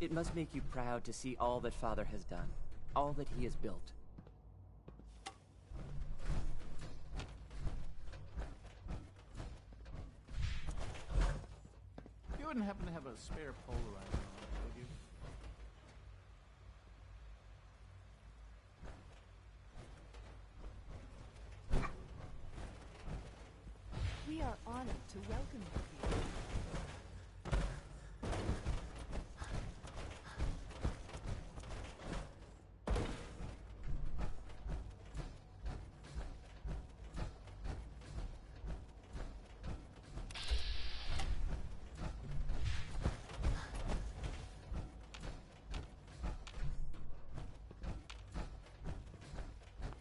It must make you proud to see all that Father has done, all that he has built. You wouldn't happen to have a spare polarizer, would you? We are honored to welcome you here.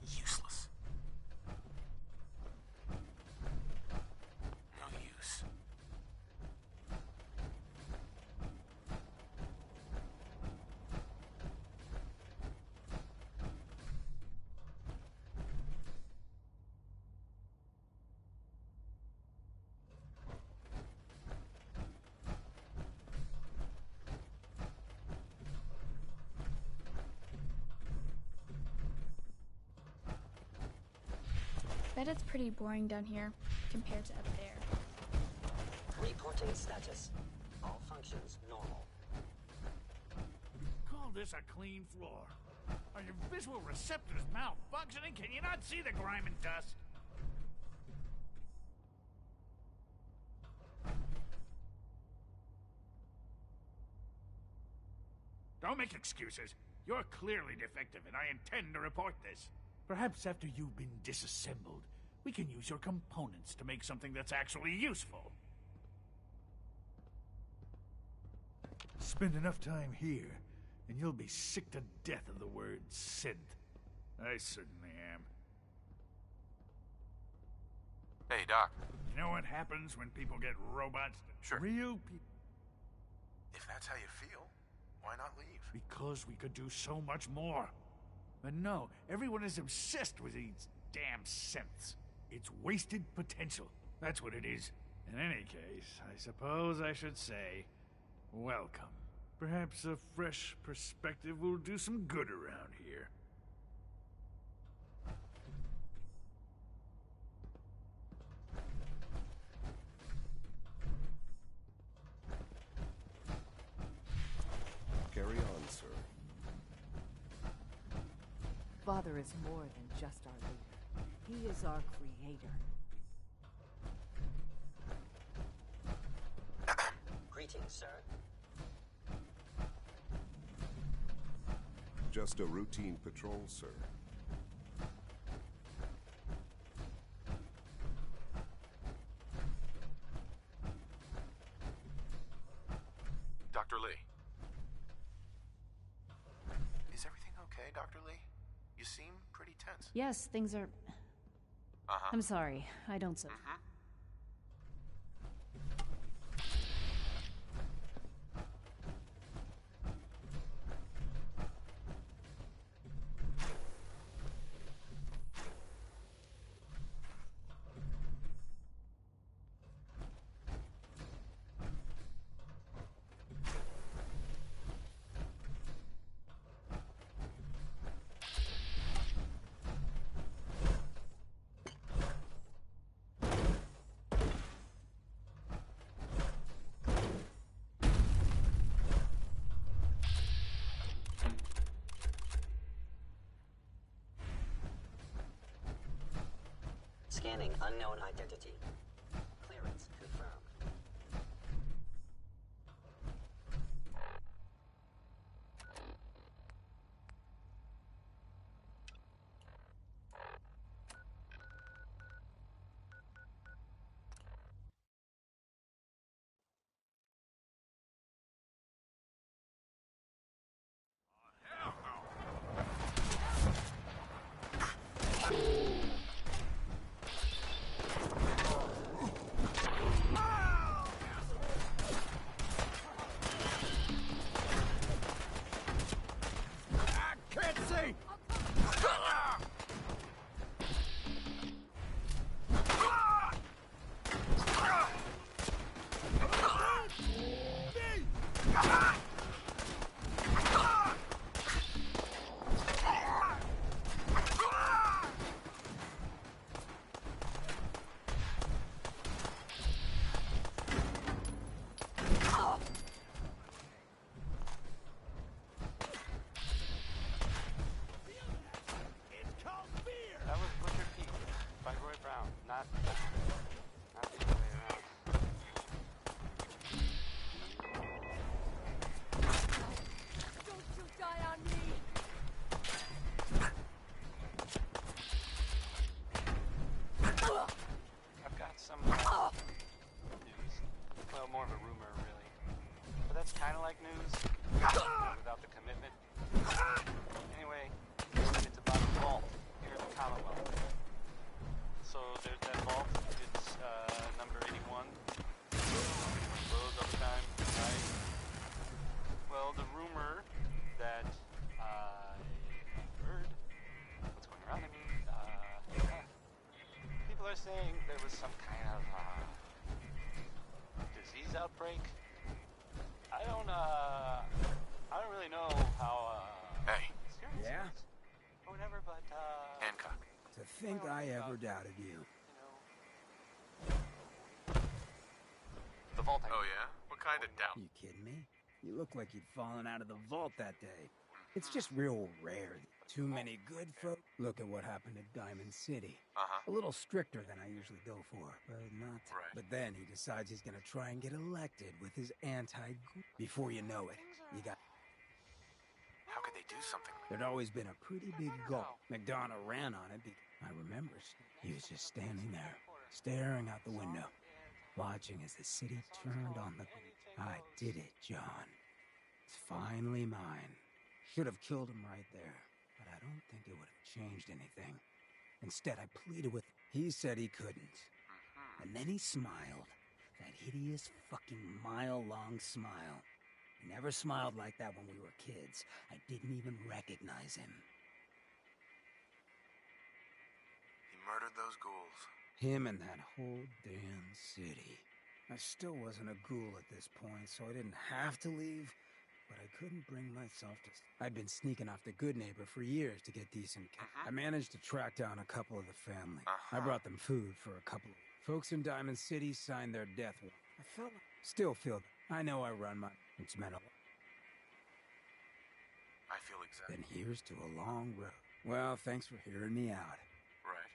Useless. No use. Bet it's pretty boring down here compared to up there. Reporting status. All functions normal. Call this a clean floor. Are your visual receptors malfunctioning? Can you not see the grime and dust? Don't make excuses. You're clearly defective, and I intend to report this. Perhaps after you've been disassembled, we can use your components to make something that's actually useful. Spend enough time here, and you'll be sick to death of the word synth. I certainly am. Hey, Doc. You know what happens when people get robots? Sure. Real people. If that's how you feel, why not leave? Because we could do so much more. But no, everyone is obsessed with these damn synths. It's wasted potential. That's what it is. In any case, I suppose I should say, welcome. Perhaps a fresh perspective will do some good around here. Carry on, sir. Father is more than just our leader. He is our creator. Greetings, sir. Just a routine patrol, sir. Dr. Lee. Is everything okay, Dr. Lee? You seem pretty tense. Yes, things are... Uh-huh. I'm sorry. I don't so... Mm-hmm. Scanning unknown identity. Clearance confirmed. not the other way around. Don't you die on me! I've got some news. Well, more of a rumor, really. But that's kind of like news, without the commitment. Anyway, it's about a vault here in the Commonwealth. So there's that vault. It's number 81. Rose uptime, right? Well, the rumor that I heard, what's going around, I mean, people are saying there was some kind of disease outbreak. I don't really know how Hey. serious Yeah? it is or whatever, but Hancock. To think I ever doubted you. The vault. Oh, yeah? What kind of doubt? You kidding me? You look like you'd fallen out of the vault that day. It's just real rare. Too many good folk. Look at what happened at Diamond City. Uh-huh. A little stricter than I usually go for, but not. Right. But then he decides he's gonna try and get elected with his anti. Before you know it, you got. How could they do something? There'd always been a pretty big goal. McDonough ran on it. I remember he was just standing there, staring out the window, watching as the city turned on the. I did it, John. It's finally mine. Should have killed him right there, but I don't think it would have changed anything. Instead, I pleaded with him. He said he couldn't. And then he smiled. That hideous fucking mile-long smile. He never smiled like that when we were kids. I didn't even recognize him. He murdered those ghouls. Him and that whole damn city. I still wasn't a ghoul at this point, so I didn't have to leave, but I couldn't bring myself to. I'd been sneaking off the Good Neighbor for years to get decent cash. I managed to track down a couple of the family. I brought them food for a couple of folks in Diamond City signed their death warrant. I felt still feel that. I know I run my. It's meant a lot. I feel exactly. Then here's to a long road. Well, thanks for hearing me out. Right.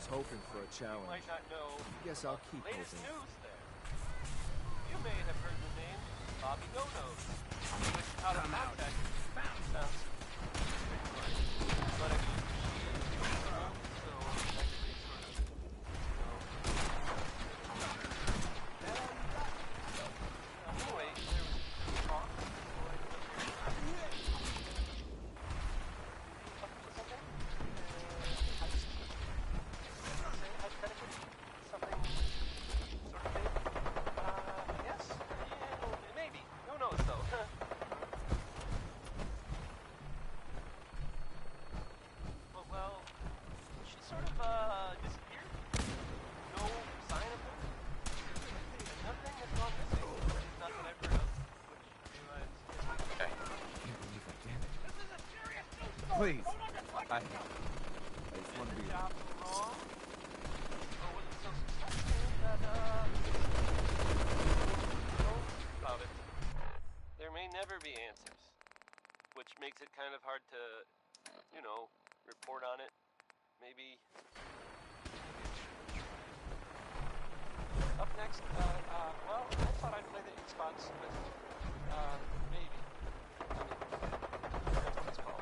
was hoping for a challenge. You might not know. Guess I'll keep Latest hoping. news there. You may have heard the name Bobby No-Nose. Which out of context sounds but I mean, so actually sort of, anyway, there was talk. Please. I just want to be... About it. There may never be answers, which makes it kind of hard to, you know, report on it. Maybe... Up next, well, I thought I'd play the Xbox with, maybe. I mean, that's what it's called.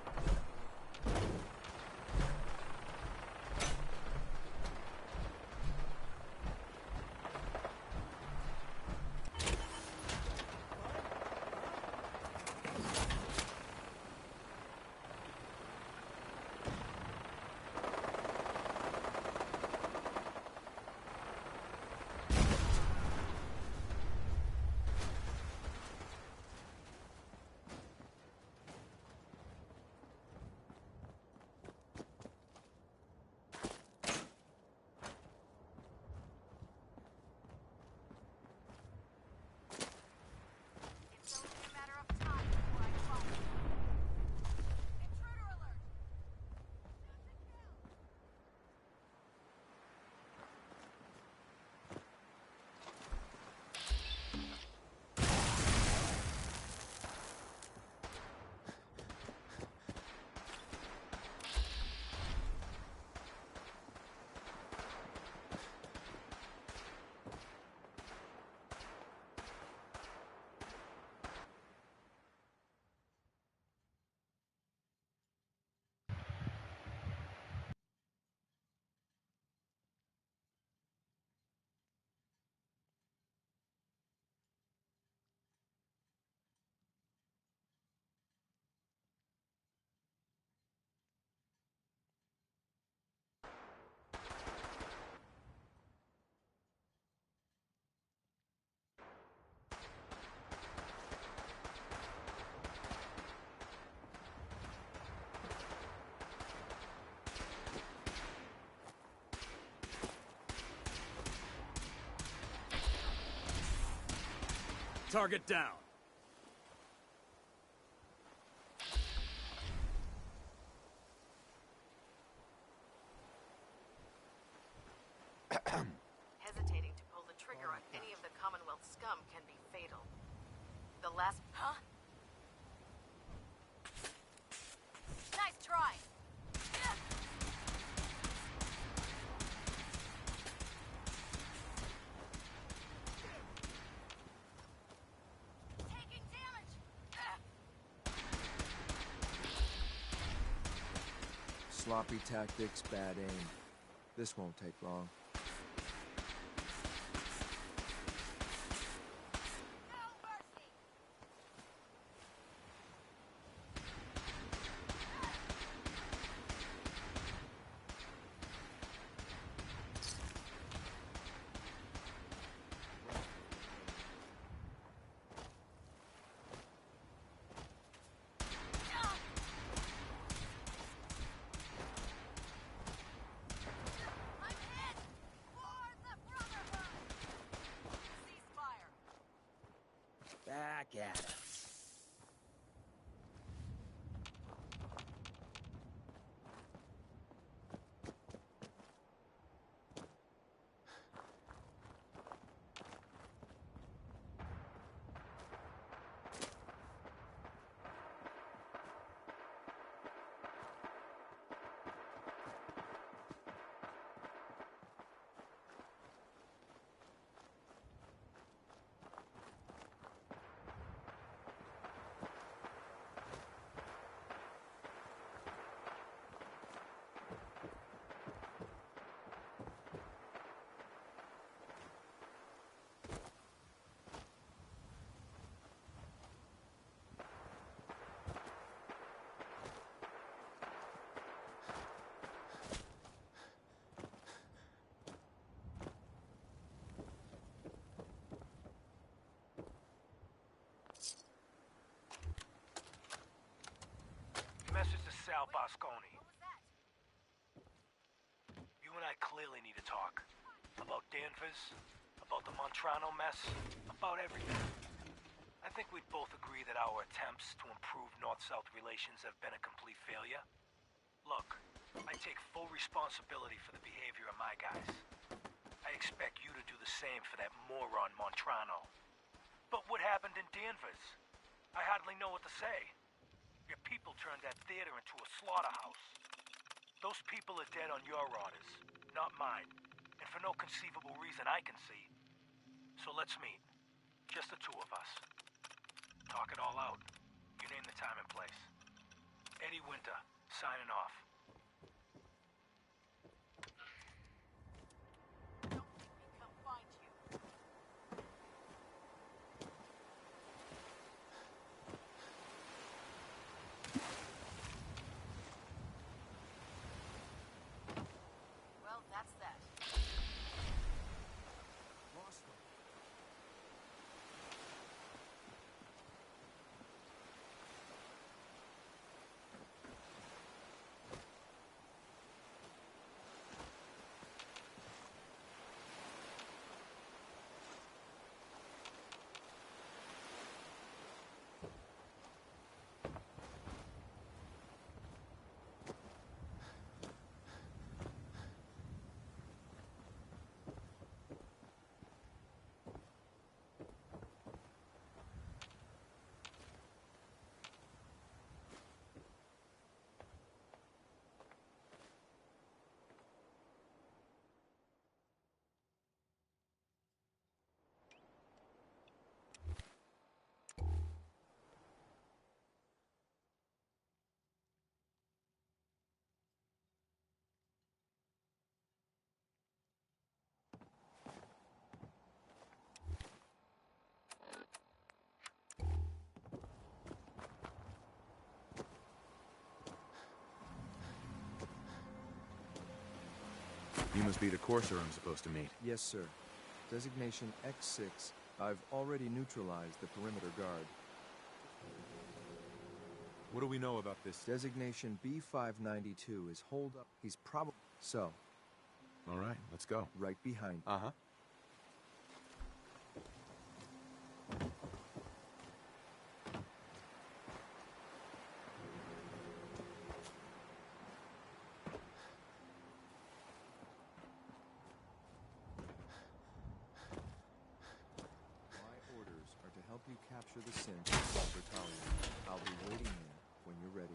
Target down. Hesitating to pull the trigger on any of the Commonwealth scum can be fatal. The last... Huh? Nice try! Taking damage! Sloppy tactics, bad aim. This won't take long. Bosconi. You and I clearly need to talk. About Danvers, about the Montrano mess, about everything. I think we'd both agree that our attempts to improve North-South relations have been a complete failure. Look, I take full responsibility for the behavior of my guys. I expect you to do the same for that moron Montrano. But what happened in Danvers? I hardly know what to say. Your people turned that theater into a slaughterhouse. Those people are dead on your orders, not mine. And for no conceivable reason I can see. So let's meet. Just the two of us. Talk it all out. You name the time and place. Eddie Winter, signing off. Well, that's that. Lost them. You must be the courser I'm supposed to meet. Yes, sir. Designation X6. I've already neutralized the perimeter guard. What do we know about this? Designation B592 is holed up. He's probably... So. All right, let's go. Right behind. Uh-huh. Help you capture the synth of Dr. Talia. I'll be waiting here when you're ready.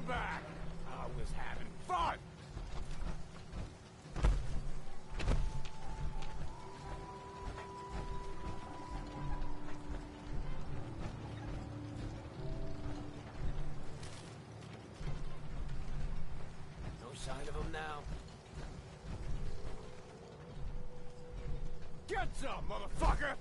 Come back! I was having fun! No sign of him now. Get some, motherfucker!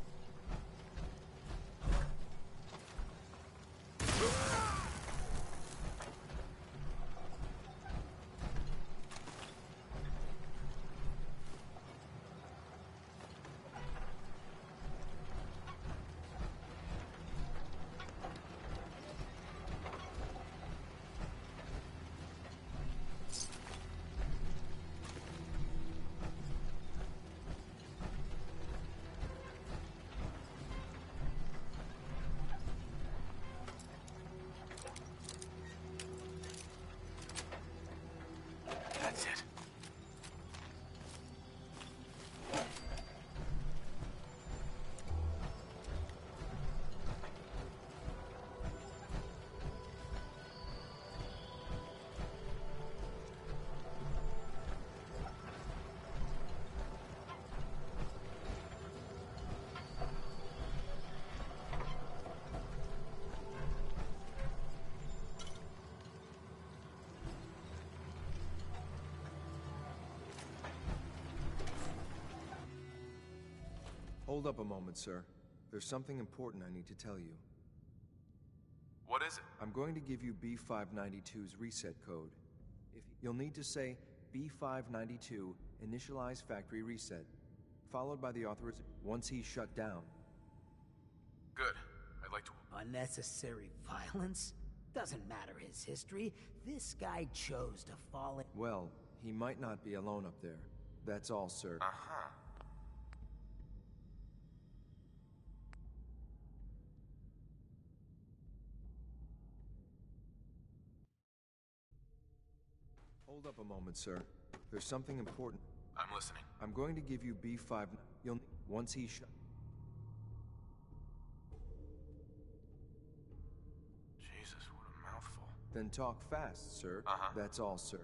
That's it. Hold up a moment, sir. There's something important I need to tell you. What is it? I'm going to give you B592's reset code. You'll need to say B592 initialize factory reset, followed by the authorization once he's shut down. Good. I'd like to... Unnecessary violence? Doesn't matter his history. This guy chose to fall in. Well, he might not be alone up there. That's all, sir. Uh-huh. Hold up a moment, sir. There's something important. I'm listening. I'm going to give you B5... You'll... Once he's shut... Jesus, what a mouthful. Then talk fast, sir. Uh-huh. That's all, sir.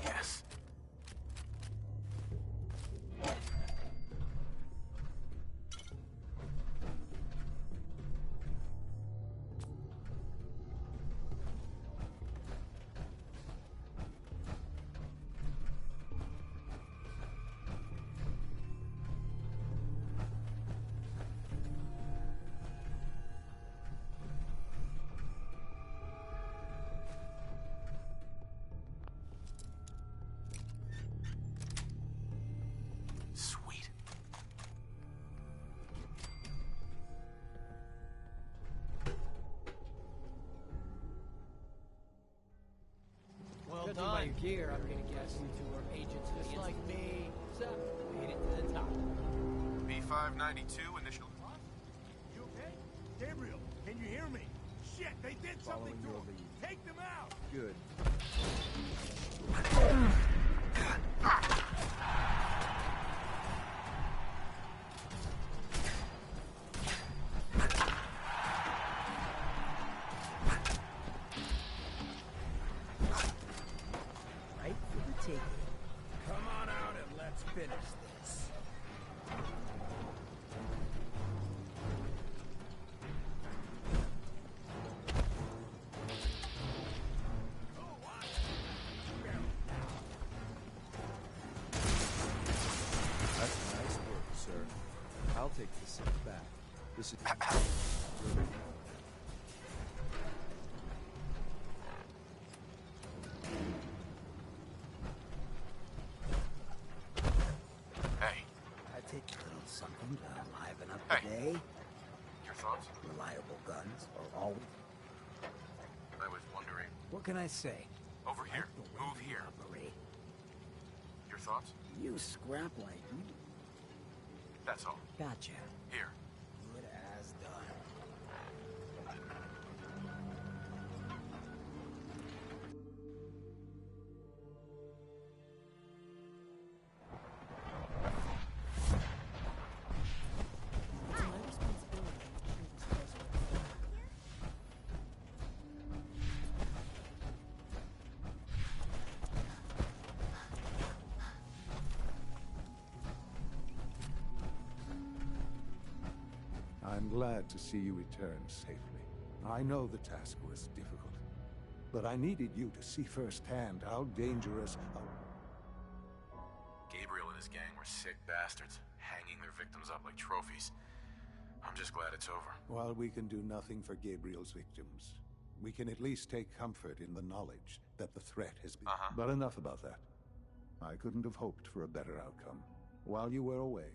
Yes. Sweet. Well Judging done. by your gear, I'm gonna guess you two are agents Just like me. So, made it to the top. B592 initial... You okay? Gabriel, can you hear me? Shit, they did Following something to your him! lead. Take them out! Good. Right for the taking. Come on out and let's finish this. That's nice work, sir. I'll take the seat back. This is... Hey. I take a little something to liven up Hey. the day. reliable guns are always... I was wondering. What can I say? Over here. Move here. Operate. Your thoughts? You scrap like you. That's all. Gotcha. Here. Good as done. I'm glad to see you return safely. I know the task was difficult, but I needed you to see firsthand how dangerous Gabriel and his gang were sick bastards, hanging their victims up like trophies. I'm just glad it's over. While we can do nothing for Gabriel's victims, we can at least take comfort in the knowledge that the threat has been... But enough about that. I couldn't have hoped for a better outcome. While you were away,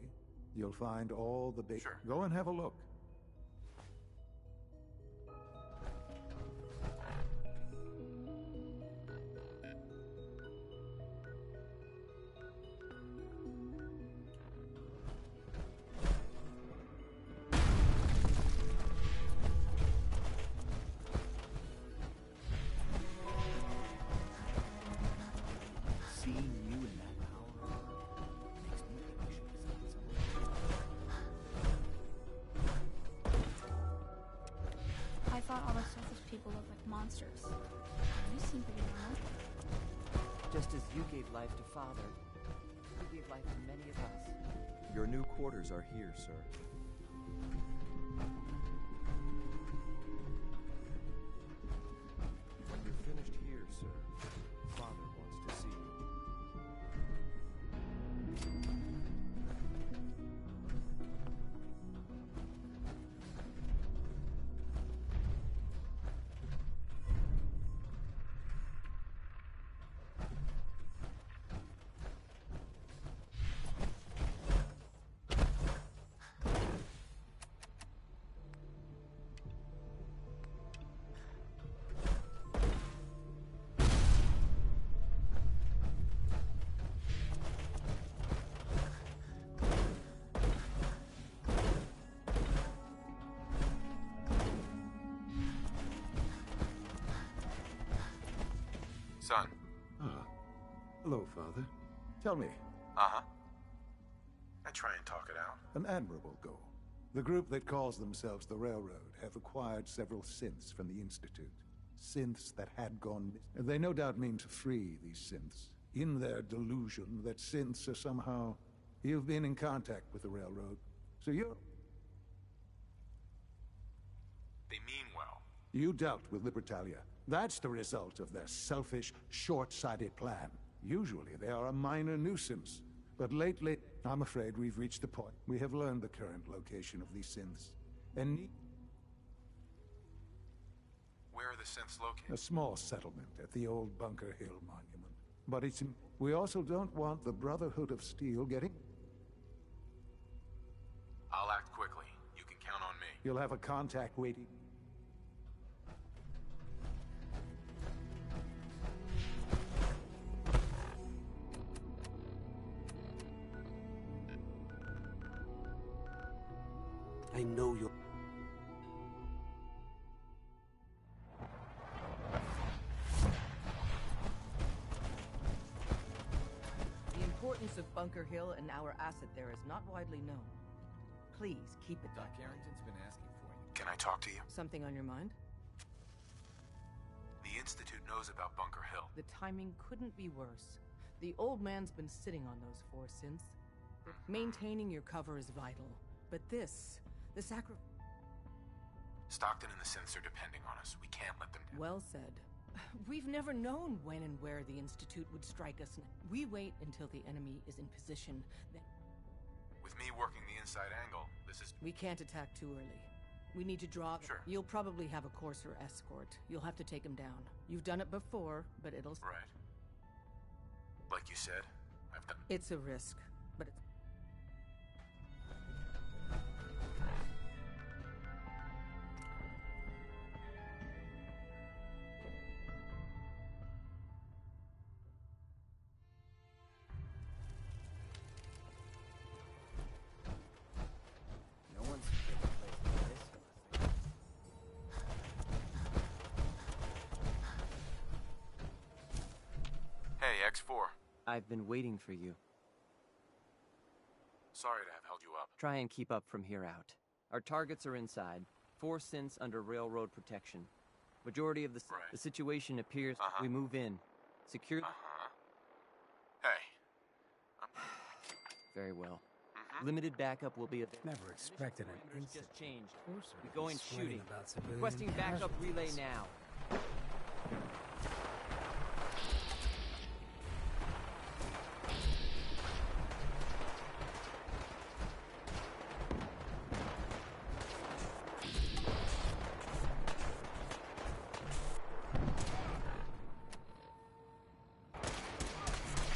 you'll find all the Sure. Go and have a look. Seeing you in that power makes me think we should visit somewhere. I thought all the surface people looked like monsters. You seem pretty normal. Just as you gave life to Father, you gave life to many of us. Your new quarters are here, sir. When you're finished here, sir, Father wants to see you. Son. Hello, Father. Tell me, Uh-huh. I try and talk it out. an admirable goal. The group that calls themselves the Railroad have acquired several synths from the Institute. Synths that had gone missing. They no doubt mean to free these synths. In their delusion that synths are somehow... You've been in contact with the Railroad, so you're... They mean well. You dealt with Libertalia. That's the result of their selfish, short-sighted plan. Usually they are a minor nuisance. But lately, I'm afraid we've reached the point. We have learned the current location of these synths. And Where are the synths located? a small settlement at the old Bunker Hill Monument. But we also don't want the Brotherhood of Steel getting... I'll act quickly. You can count on me. You'll have a contact waiting. I know you're... The importance of Bunker Hill and our asset there is not widely known. Please keep it Doc that way. Carrington's been asking for you. Can I talk to you? Something on your mind? The Institute knows about Bunker Hill. The timing couldn't be worse. The old man's been sitting on those 4 synths. Maintaining your cover is vital. But the Stockton and the synths are depending on us. We can't let them down. Well said. We've never known when and where the Institute would strike us. We wait until the enemy is in position. Then With me working the inside angle, this is... we can't attack too early. We need to draw... Sure. You'll probably have a Courser escort. You'll have to take him down. You've done it before, but it'll... Right. Like you said, I've done... It's a risk, but it's... X4. I've been waiting for you. Sorry to have held you up. Try and keep up from here out. Our targets are inside. 4 synths under railroad protection. Majority of the situation appears we move in. Secure. Hey. Very well. Limited backup will be available. Never expected an Just incident. changed. Course We go in sweating shooting. about civilian Requesting backup relay casualties. now.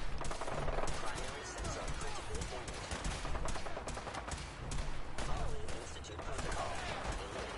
Primary sensor critically damaged. Following Institute protocol. Eliminate.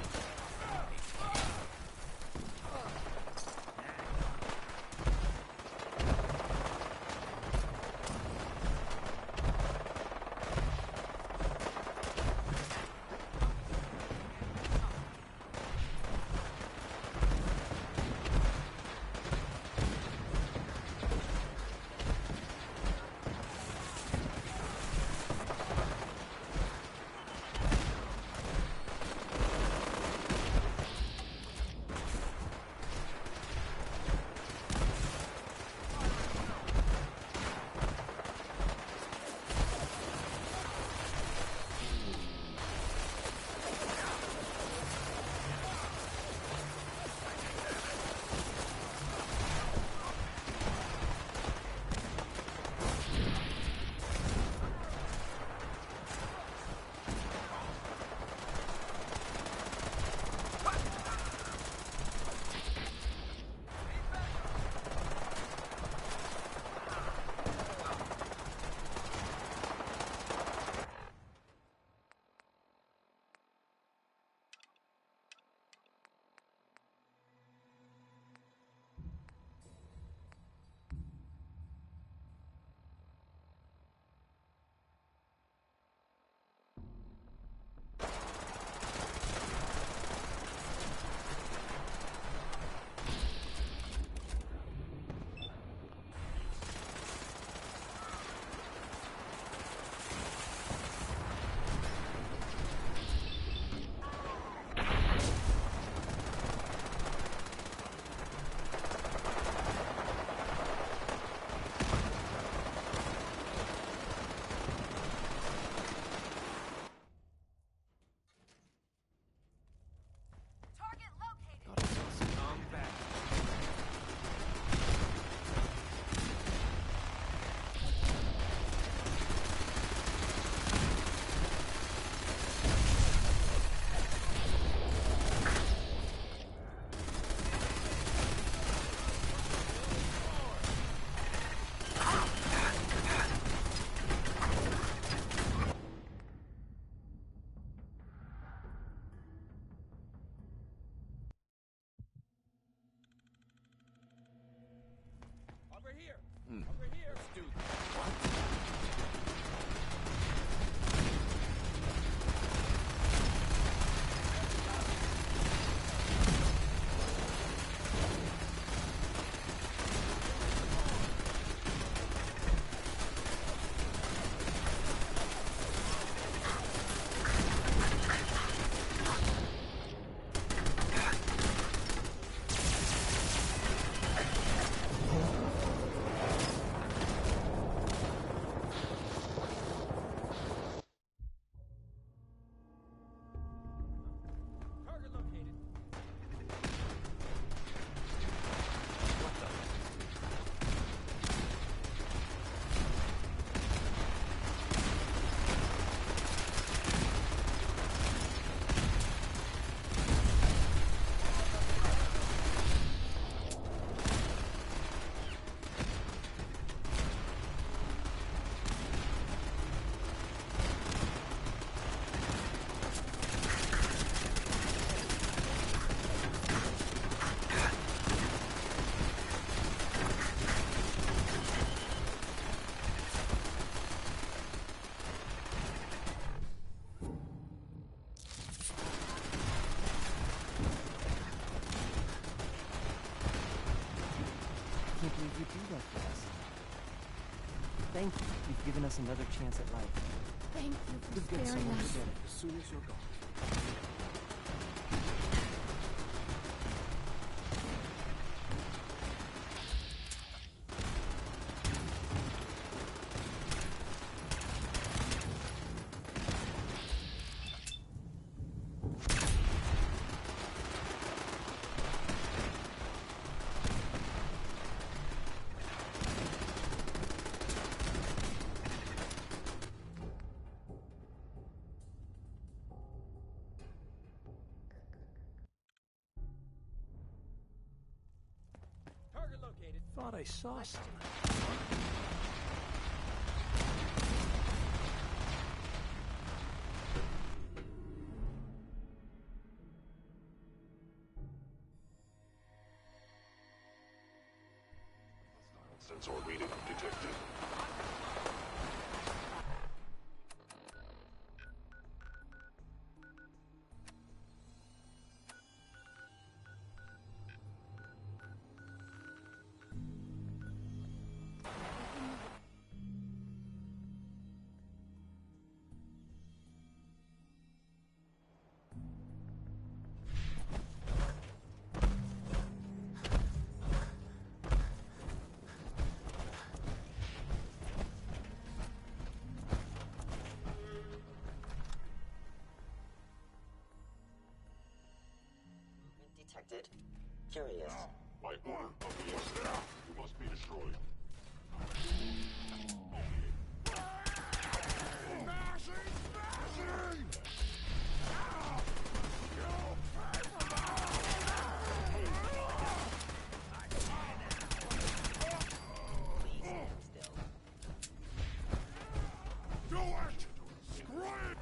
Can't believe you do that for us. Thank you. You've given us another chance at life. Thank you for We've got sparing someone us. together. As soon as you're gone. Thought I saw something. Sensor reading detected. Detected. Curious. By order of the Institute, you must be destroyed. Do it! Scream!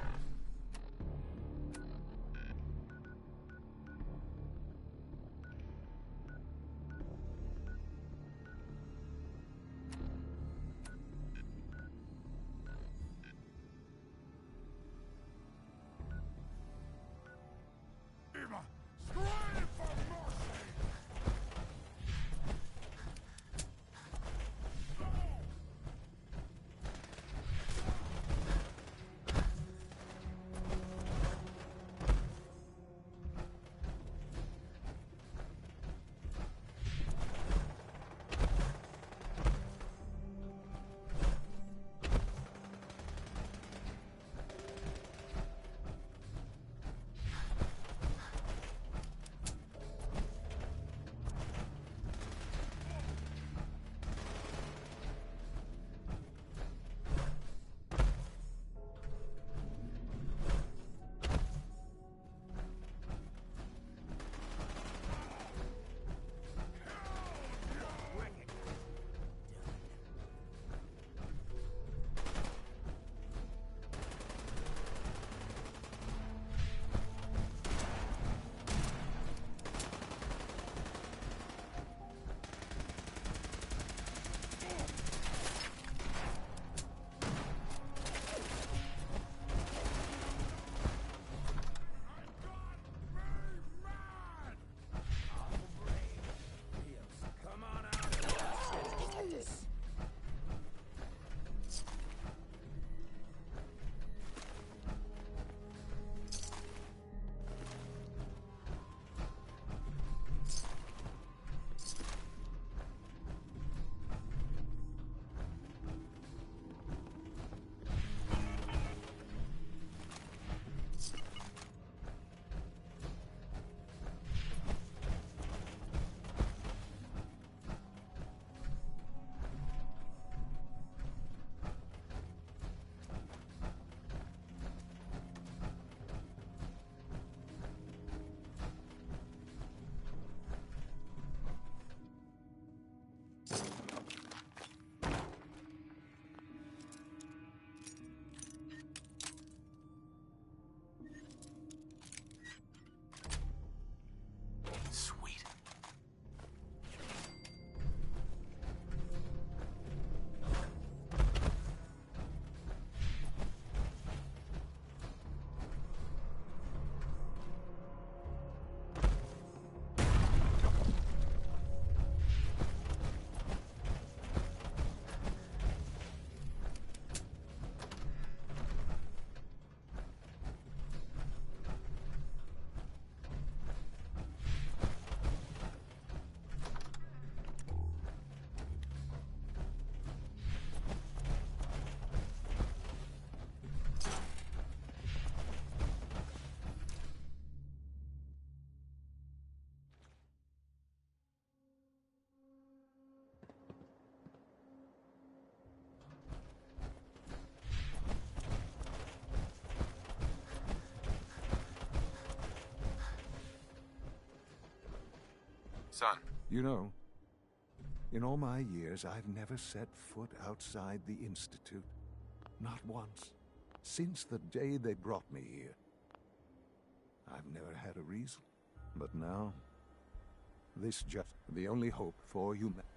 Son. You know, in all my years, I've never set foot outside the Institute. Not once. Since the day they brought me here. I've never had a reason. But now, this just the only hope for humanity.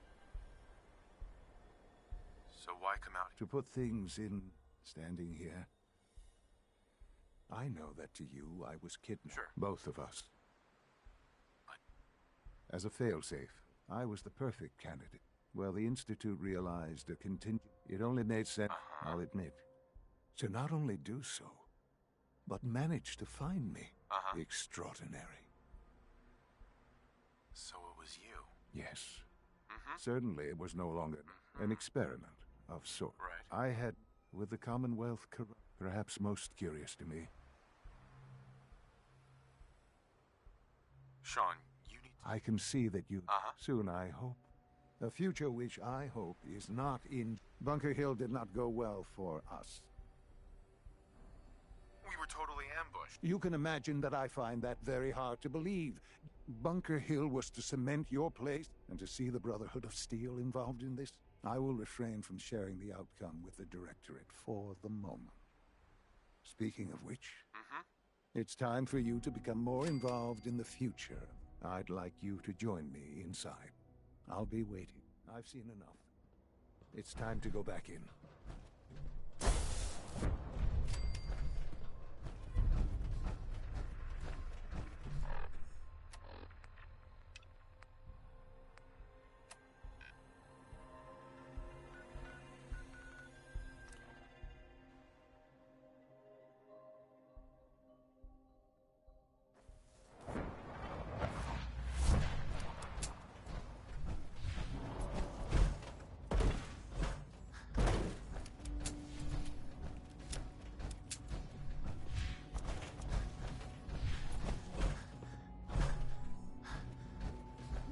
So why come out? To put things in standing here. I know that to you, I was kidnapped. Sure. Both of us. But... As a failsafe, I was the perfect candidate. Well, the Institute realized a contingent. It only made sense, I'll admit, to not only do so, but manage to find me. Extraordinary. So it was you? Yes. Certainly it was no longer an experiment of sort. Right. I had, with the Commonwealth, perhaps most curious to me. Sean, you need to... I can see that you... Soon, I hope. A future which I hope is not in... Bunker Hill did not go well for us. We were totally ambushed. You can imagine that I find that very hard to believe. Bunker Hill was to cement your place, and to see the Brotherhood of Steel involved in this, I will refrain from sharing the outcome with the Directorate for the moment. Speaking of which, it's time for you to become more involved in the future. I'd like you to join me inside. I'll be waiting. I've seen enough. It's time to go back in.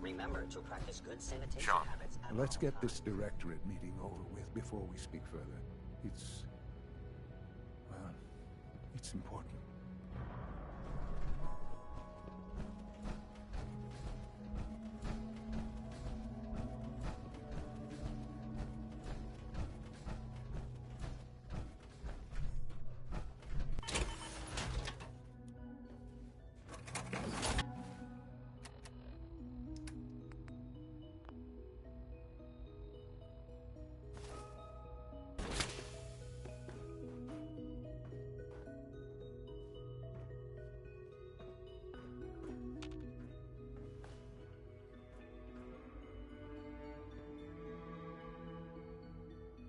Remember to practice good sanitation Sean. habits. Let's get this Directorate meeting over with before we speak further. It's... well, it's important.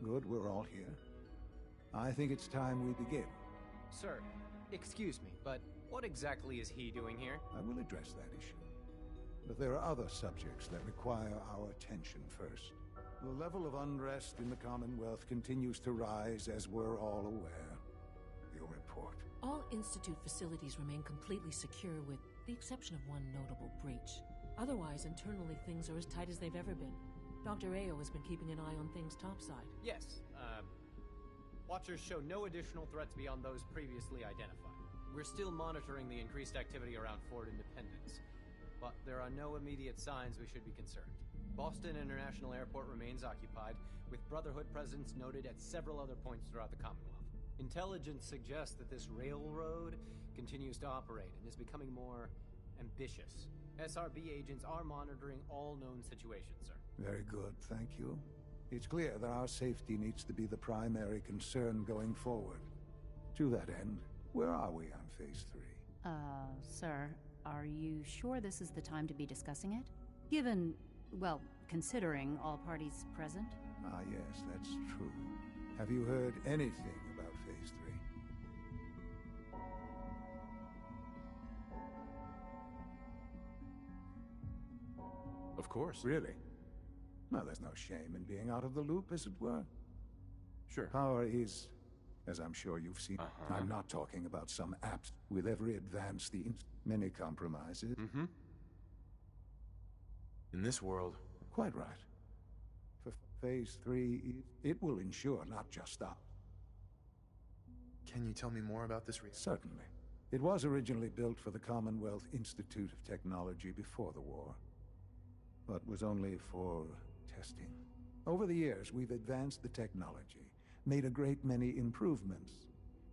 Good, we're all here. I think it's time we begin. Sir, excuse me, but what exactly is he doing here? I will address that issue. But there are other subjects that require our attention first. The level of unrest in the Commonwealth continues to rise, as we're all aware. Your report. All Institute facilities remain completely secure with the exception of one notable breach. Otherwise, internally, things are as tight as they've ever been. Dr. Ayo has been keeping an eye on things topside. Yes, Watchers show no additional threats beyond those previously identified. We're still monitoring the increased activity around Fort Independence, but there are no immediate signs we should be concerned. Boston International Airport remains occupied, with Brotherhood presence noted at several other points throughout the Commonwealth. Intelligence suggests that this railroad continues to operate and is becoming more ambitious. SRB agents are monitoring all known situations, sir. Very good, thank you. It's clear that our safety needs to be the primary concern going forward. To that end, where are we on Phase 3? Sir, are you sure this is the time to be discussing it? Given, well, considering all parties present? Ah, yes, that's true. Have you heard anything about Phase 3? Of course. Really? Well, there's no shame in being out of the loop, as it were. Sure. Power is, as I'm sure you've seen, I'm not talking about some apps. With every advance, many compromises. In this world... Quite right. For Phase 3, it will ensure not just us. Can you tell me more about this? Certainly. It was originally built for the Commonwealth Institute of Technology before the war. but was only for testing. Over the years, we've advanced the technology, made a great many improvements,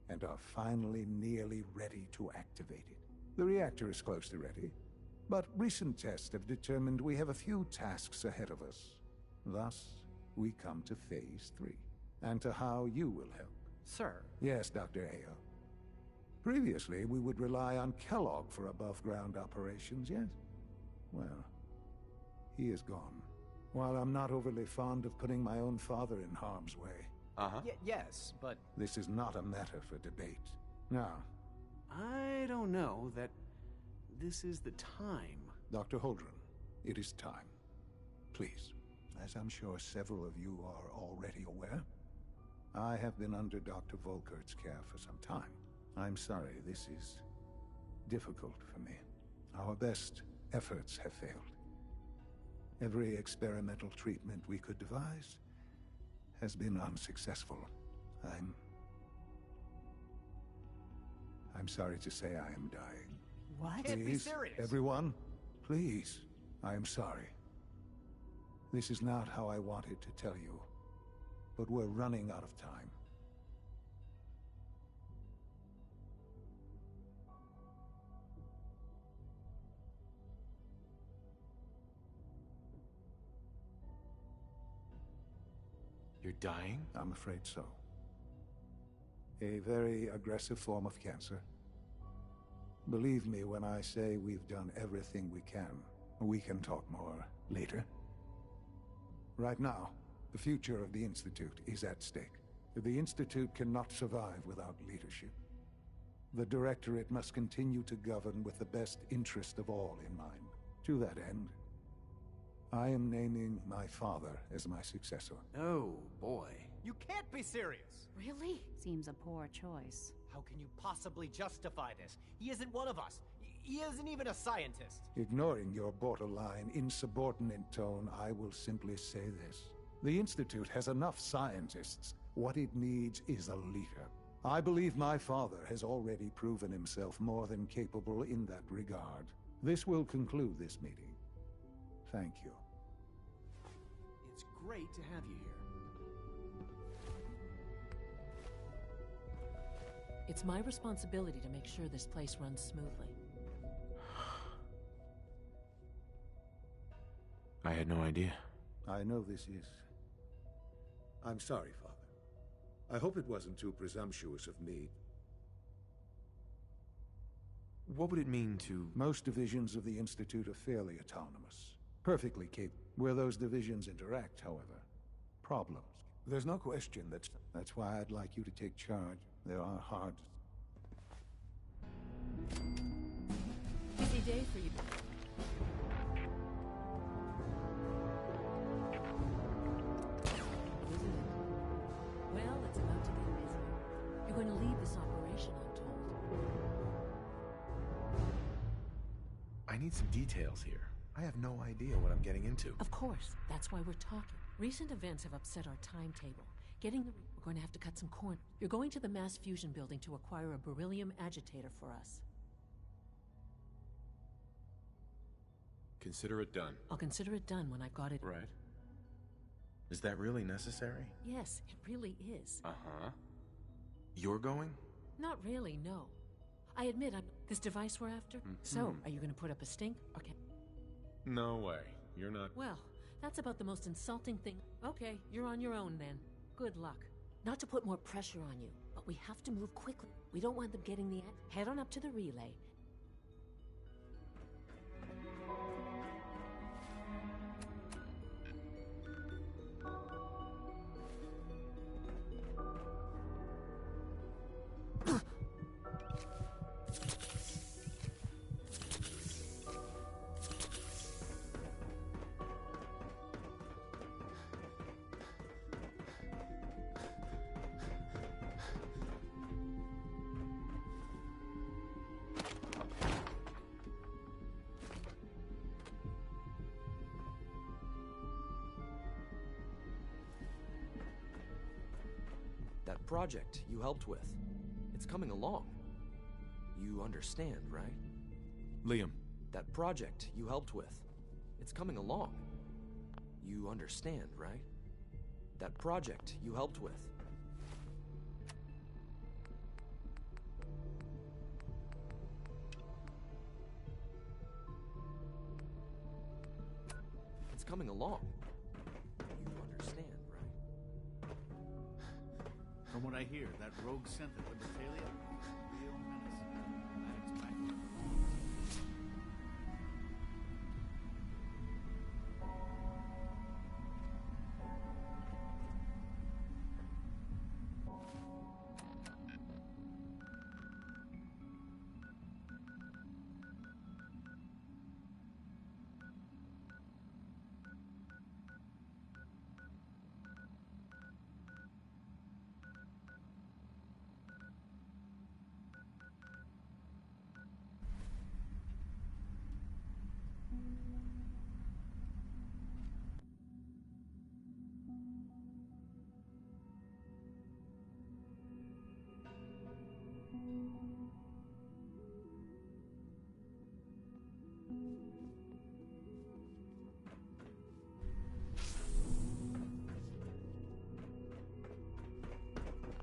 and are finally nearly ready to activate it. The reactor is close to ready, but recent tests have determined we have a few tasks ahead of us. Thus, we come to Phase 3, and to how you will help. Sir? Yes, Dr. Ayo. Previously, we would rely on Kellogg for above-ground operations, yes? Well, he is gone. While I'm not overly fond of putting my own father in harm's way. Yes, but... This is not a matter for debate. Now, I don't know that this is the time. Dr. Holdren, it is time. Please, as I'm sure several of you are already aware, I have been under Dr. Volkert's care for some time. I'm sorry, this is difficult for me. Our best efforts have failed. Every experimental treatment we could devise has been unsuccessful. I'm sorry to say I am dying. What? Can't be Please, serious. everyone, please. I am sorry. This is not how I wanted to tell you, but we're running out of time. You're dying? I'm afraid so. A very aggressive form of cancer. Believe me when I say we've done everything we can. We can talk more later. Right now, the future of the Institute is at stake. The Institute cannot survive without leadership. The Directorate must continue to govern with the best interest of all in mind. To that end, I am naming my father as my successor. Oh, boy. You can't be serious! Really? Seems a poor choice. How can you possibly justify this? He isn't one of us. He isn't even a scientist. Ignoring your borderline, insubordinate tone, I will simply say this. The Institute has enough scientists. What it needs is a leader. I believe my father has already proven himself more than capable in that regard. This will conclude this meeting. Thank you. It's great to have you here. It's my responsibility to make sure this place runs smoothly. I had no idea. I know this is. I'm sorry, Father. I hope it wasn't too presumptuous of me. What would it mean to... Most divisions of the Institute are fairly autonomous. Perfectly capable. Where those divisions interact, however, problems. There's no question that's why I'd like you to take charge. There are hard... Busy day for you. Isn't it? Well, it's about to get busy. You're going to lead this operation, I'm told. I need some details here. I have no idea what I'm getting into. Of course. That's why we're talking. Recent events have upset our timetable. We're going to have to cut some corners. You're going to the Mass Fusion building to acquire a beryllium agitator for us. Consider it done. I'll consider it done when I've got it. Right. Is that really necessary? Yes, it really is. Uh-huh. You're going? Not really, no. I admit, this device we're after? So, are you going to put up a stink? Okay. No way. You're not... Well, that's about the most insulting thing. Okay, you're on your own then. Good luck. Not to put more pressure on you, but we have to move quickly. We don't want them getting the... Head on up to the relay. That project you helped with, it's coming along. You understand, right? Liam. That project you helped with, it's coming along. You understand, right? That project you helped with. It's coming along. You understand, right? From what I hear, that rogue synth at Libertalia, real menace. I expect it belongs.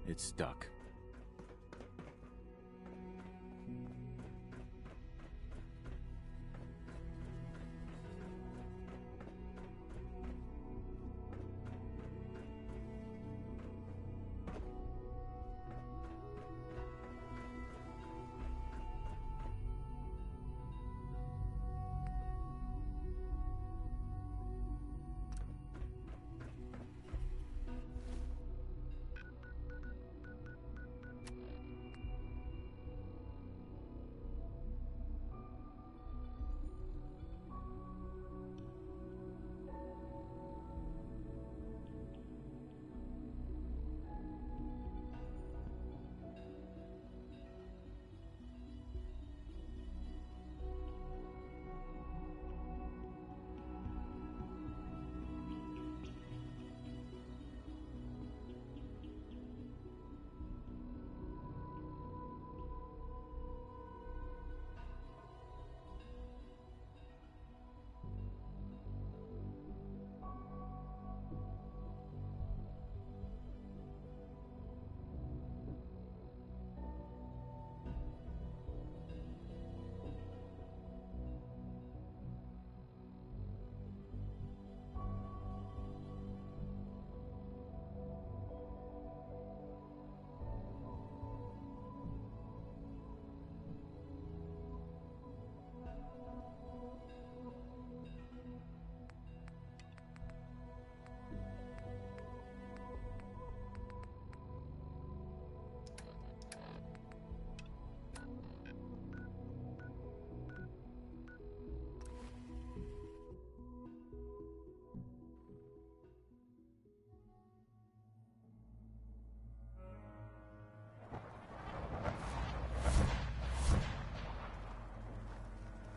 It's stuck.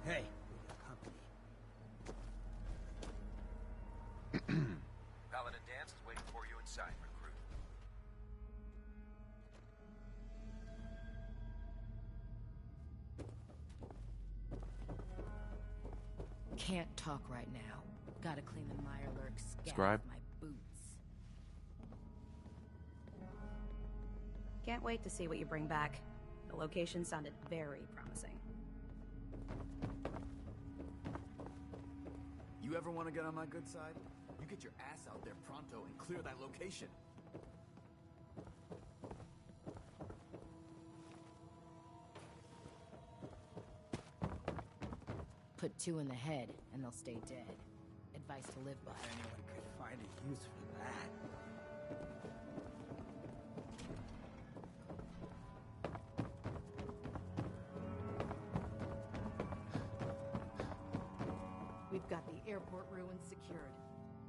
Hey, we got company. Paladin Danse is waiting for you inside, recruit. Can't talk right now. Gotta clean the Mirelurk scat Scribe? off my boots. Can't wait to see what you bring back. The location sounded very promising. You ever want to get on my good side? You get your ass out there pronto and clear that location. Put two in the head, and they'll stay dead. Advice to live by. Anyone could find a use for that. We've got the airport ruins secured.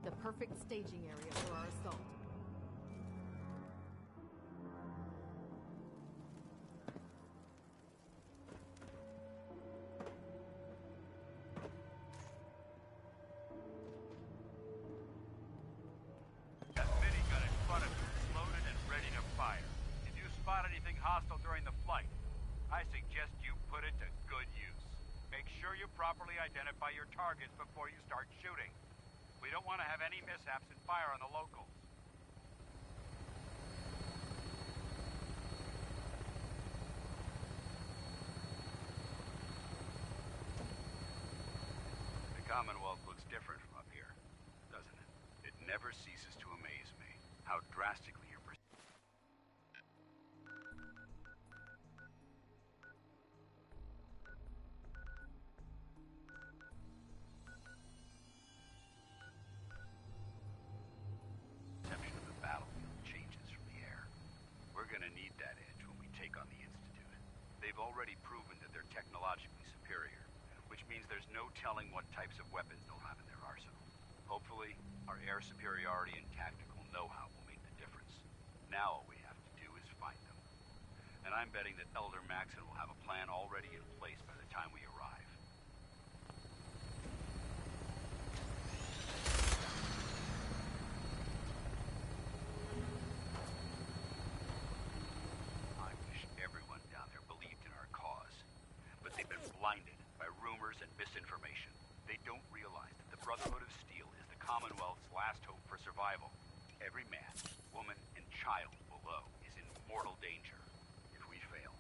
The perfect staging area for our assault. That minigun in front of you is loaded and ready to fire. If you spot anything hostile during the flight, I suggest you put it to good use. Make sure you properly identify your targets before you start shooting. We don't want to have any mishaps and fire on the locals. The Commonwealth looks different from up here, doesn't it? It never ceases to amaze me how drastically your perception of the battlefield changes from the air. We're gonna need that edge when we take on the Institute. They've already proven that they're technologically superior, which means there's no telling what types of weapons they'll have in their arsenal. Hopefully, our air superiority and tactical know-how will make the difference. Now all we have to do is find them. And I'm betting that Elder Maxson will have a plan already in place by the time we arrive. I wish everyone down there believed in our cause. But they've been blinded by rumors and misinformation. They don't realize that the Brotherhood of Steel is the Commonwealth's last hope for survival. Every man, woman, and child below is in mortal danger. If we fail,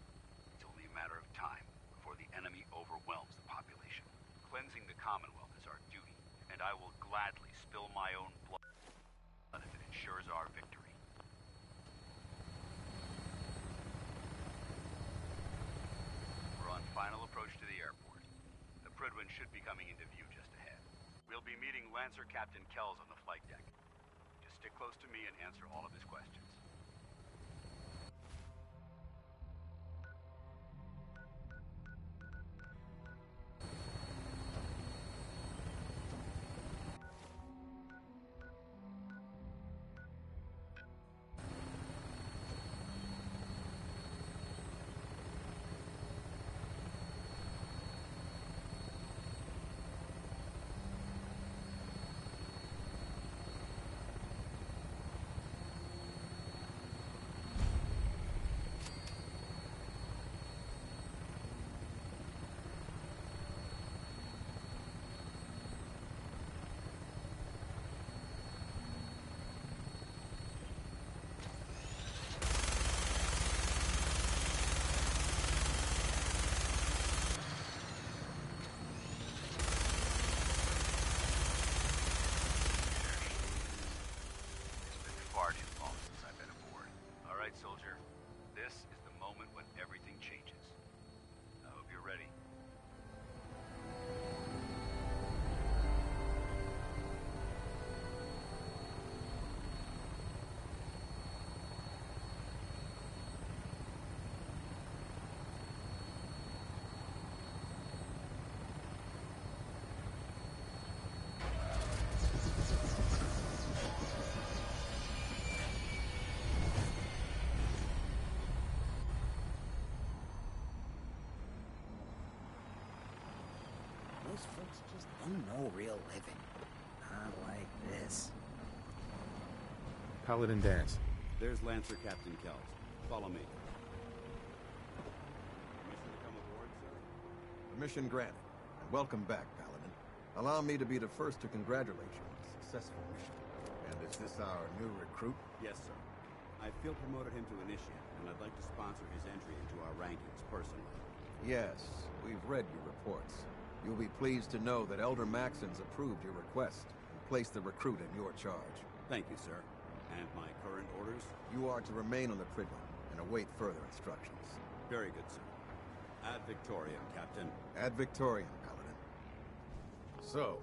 it's only a matter of time before the enemy overwhelms the population. Cleansing the Commonwealth is our duty, and I will gladly spill my own blood if it ensures our victory. We're on final approach to the airport. The Prydwen should be coming into view just ahead. We'll be meeting Lancer Captain Kells on the flight deck. Just stick close to me and answer all of his questions. Soldier, this is the moment when everything changes. I hope you're ready. Those folks just don't know real living. Not like this. Paladin Danse. There's Lancer Captain Kells. Follow me. Permission to come aboard, sir? Permission granted. And welcome back, Paladin. Allow me to be the first to congratulate you on a successful mission. And is this our new recruit? Yes, sir. I field promoted him to initiate, and I'd like to sponsor his entry into our rankings personally. Yes, we've read your reports. You'll be pleased to know that Elder Maxson's approved your request and placed the recruit in your charge. Thank you, sir. And my current orders? You are to remain on the Prydwen and await further instructions. Very good, sir. Ad Victoriam, Captain. Ad Victoriam, Paladin. So,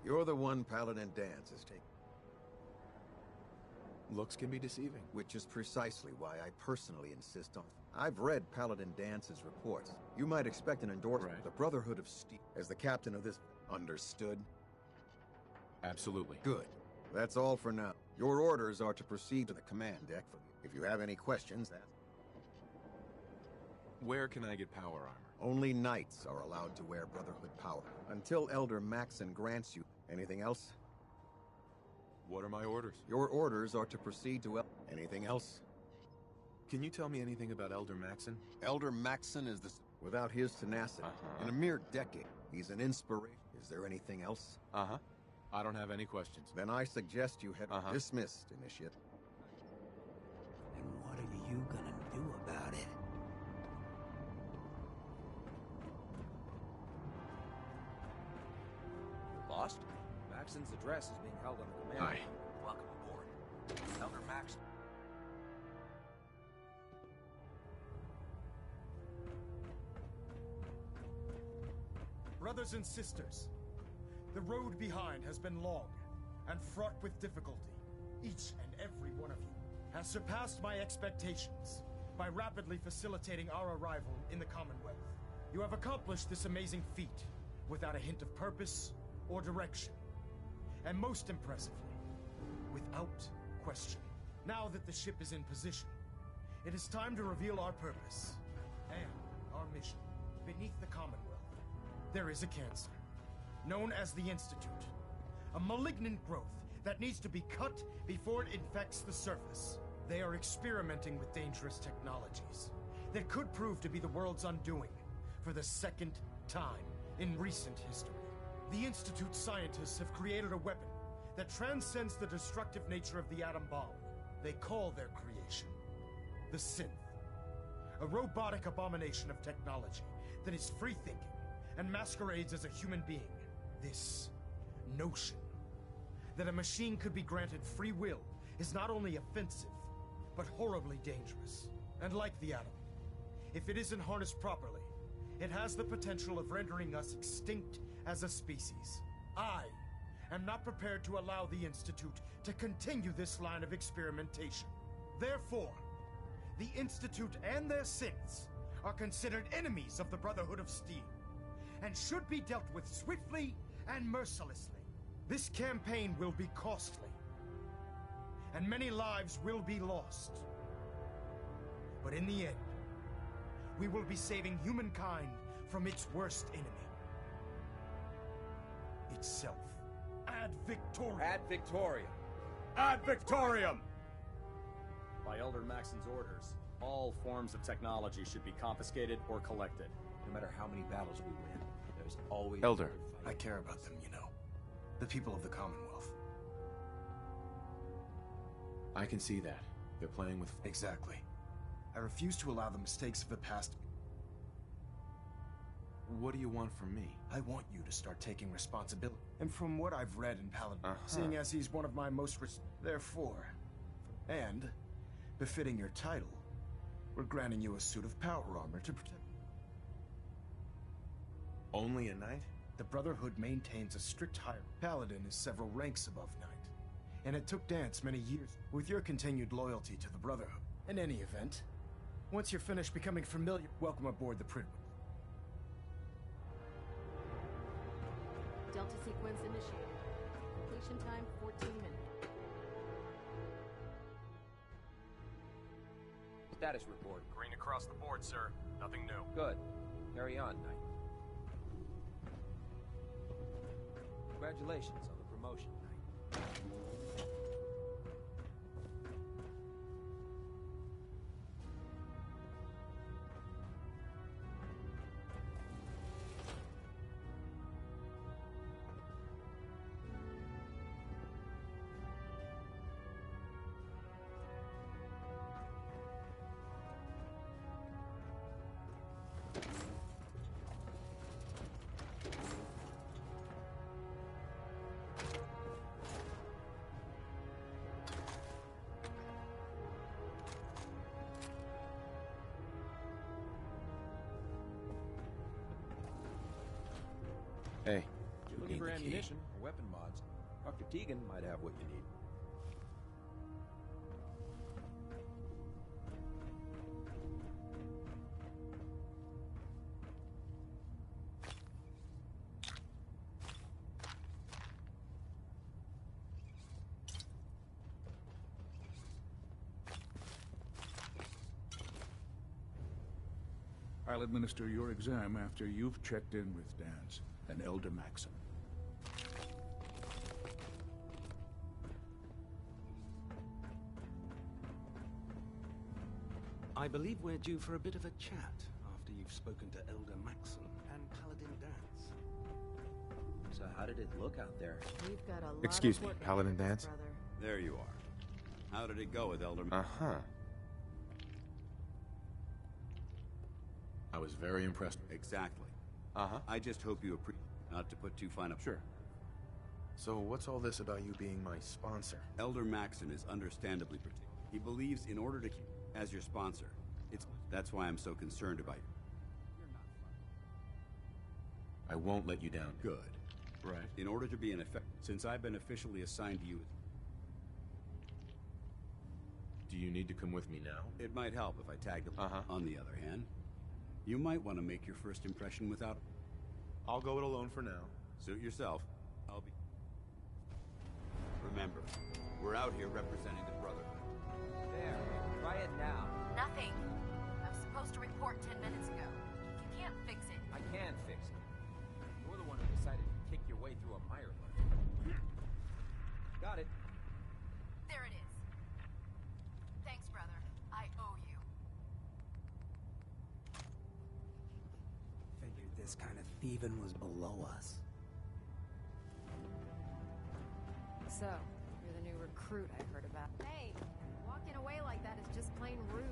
you're the one Paladin Danse is taking. Looks can be deceiving. Which is precisely why I personally insist on. I've read Paladin Dance's reports. You might expect an endorsement of the Brotherhood of Steel as the captain of this. Understood? Absolutely. Good. That's all for now. Your orders are to proceed to the command deck. If you have any questions, ask. Where can I get power armor? Only knights are allowed to wear Brotherhood power. Until Elder Maxson grants you. Anything else? What are my orders? Your orders are to proceed to anything else? Can you tell me anything about Elder Maxson? Elder Maxson is the... Without his tenacity, in a mere decade, he's an inspiration. Is there anything else? I don't have any questions. Then I suggest you head dismissed, Initiate. And what are you gonna do about it? Lost? Maxon's address is being held under command. Aye. Welcome aboard. Elder Maxon. Brothers and sisters, the road behind has been long and fraught with difficulty. Each and every one of you has surpassed my expectations by rapidly facilitating our arrival in the Commonwealth. You have accomplished this amazing feat without a hint of purpose or direction. And most impressively, without question. Now that the ship is in position, it is time to reveal our purpose and our mission. Beneath the Commonwealth, there is a cancer, known as the Institute. A malignant growth that needs to be cut before it infects the surface. They are experimenting with dangerous technologies that could prove to be the world's undoing for the second time in recent history. The Institute scientists have created a weapon that transcends the destructive nature of the atom bomb. They call their creation the Synth, a robotic abomination of technology that is free-thinking and masquerades as a human being. This notion that a machine could be granted free will is not only offensive, but horribly dangerous. And like the atom, if it isn't harnessed properly, it has the potential of rendering us extinct as a species. I am not prepared to allow the Institute to continue this line of experimentation. Therefore, the Institute and their synths are considered enemies of the Brotherhood of Steel, and should be dealt with swiftly and mercilessly. This campaign will be costly, and many lives will be lost. But in the end, we will be saving humankind from its worst enemy. Itself. Ad Victoriam! Ad Victoriam! Ad Victoriam! By Elder Maxon's orders, all forms of technology should be confiscated or collected. No matter how many battles we win, there's always... Elder. I care about them, you know. The people of the Commonwealth. I can see that. They're playing with... Exactly. I refuse to allow the mistakes of the past... What do you want from me? I want you to start taking responsibility. And from what I've read in Paladin, seeing as he's one of my most therefore, and befitting your title, we're granting you a suit of power armor to protect. Only a knight? The Brotherhood maintains a strict hierarchy. Paladin is several ranks above knight, and it took Dance many years. With your continued loyalty to the Brotherhood. In any event, once you're finished becoming familiar, welcome aboard the Pridwood. Delta sequence initiated. Completion time 14 minutes. Status report. Green across the board, sir. Nothing new. Good. Carry on, Knight. Congratulations on the promotion, Knight. Hey, Looking for ammunition or weapon mods, Dr. Tegan might have what you need. I'll administer your exam after you've checked in with Dance and Elder Maxon. I believe we're due for a bit of a chat after you've spoken to Elder Maxon and Paladin Dance. So how did it look out there? We've got a lot Excuse of me, work Paladin ahead of us, Dance? brother. There you are. How did it go with Elder... Uh-huh. I was very impressed. Exactly. Uh-huh. I just hope you appreciate... Not to put too fine a... Sure. So what's all this about you being my sponsor? Elder Maxon is understandably particular. He believes in order to keep as your sponsor, that's why I'm so concerned about you. I won't let you down. Good. Right. In order to be an effect, since I've been officially assigned to you, do you need to come with me now? It might help if I tagged along. On the other hand, you might want to make your first impression without... I'll go it alone for now. Suit yourself. I'll be... Remember, we're out here representing the Brotherhood. There, try it now. Nothing. I was supposed to report 10 minutes ago. You can't fix it. I can fix it. You're the one who decided to kick your way through a mire line. Got it. There it is. Thanks, brother. I owe you. Figured this kind of thieving was below us. So, you're the new recruit I heard about. Hey, walking away like that is just plain rude.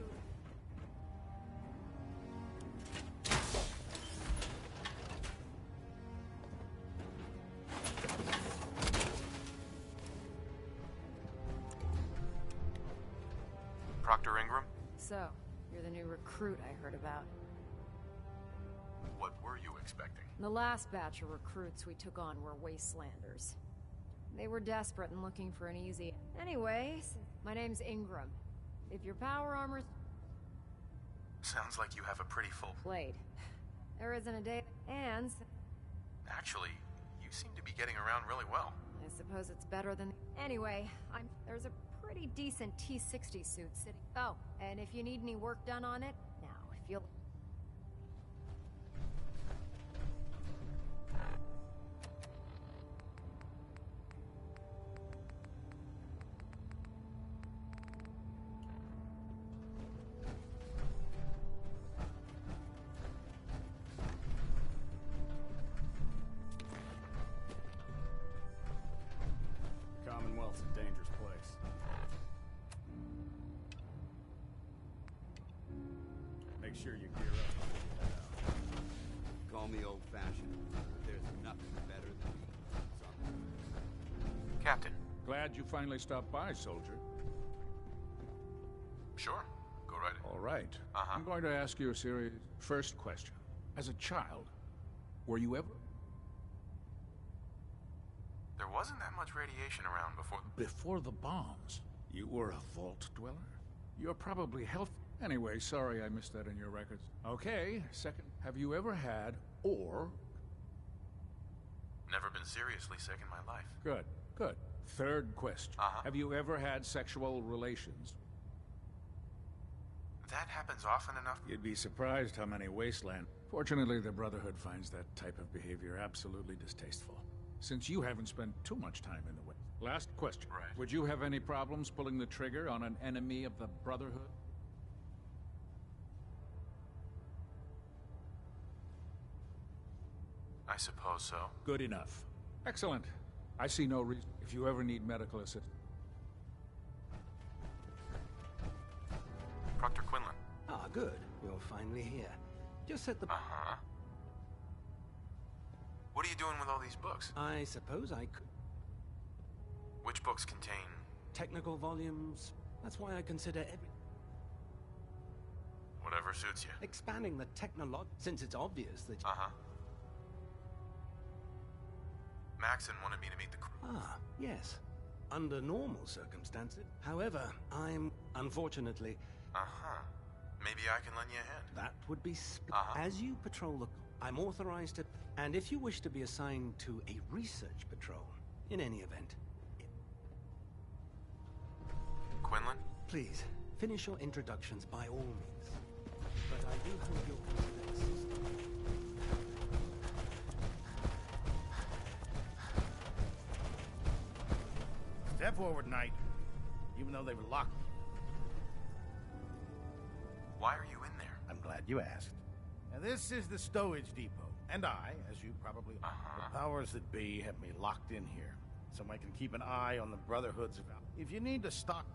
Proctor Ingram? So, you're the new recruit I heard about. What were you expecting? The last batch of recruits we took on were wastelanders. They were desperate and looking for an easy... Anyway, my name's Ingram. If your power armor's... Sounds like you have a pretty full... Played. There isn't a day... And... Actually, you seem to be getting around really well. I suppose it's better than... Anyway, there's a pretty decent T-60 suit sitting... Oh, and if you need any work done on it, now, if you'll... Commonwealth's a dangerous place. Make sure you gear up. Call me old-fashioned, but there's nothing better than me. Captain. Glad you finally stopped by, soldier. Sure. Go right ahead. All right. I'm going to ask you a serious first question. As a child, were you ever... There wasn't that much radiation around before... Before the bombs, you were a vault dweller? You're probably healthy. Anyway, sorry I missed that in your records. Okay, second, have you ever had, or... Never been seriously sick in my life. Good, good. Third question. Have you ever had sexual relations? That happens often enough. You'd be surprised how many wasteland... Fortunately, the Brotherhood finds that type of behavior absolutely distasteful. Since you haven't spent too much time in the way. Last question. Right. Would you have any problems pulling the trigger on an enemy of the Brotherhood? I suppose so. Good enough. Excellent. I see no reason if you ever need medical assistance. Proctor Quinlan. Ah, good. You're finally here. Just set the... What are you doing with all these books? I suppose I could... Which books contain... Technical volumes. That's why I consider every... Whatever suits you. Expanding the technology, since it's obvious that... Maxon wanted me to meet the crew. Ah, yes. Under normal circumstances. However, I'm, unfortunately... Maybe I can lend you a hand. That would be... As you patrol the... I'm authorized to... And if you wish to be assigned to a research patrol, in any event... Quinlan? Please, finish your introductions by all means. But I do hope you'll consider assistance. Step forward, Knight. Even though they were locked. Why are you in there? I'm glad you asked. This is the stowage depot, and I, as you probably know, the powers that be have me locked in here, so I can keep an eye on the Brotherhood's value. If you need to stock...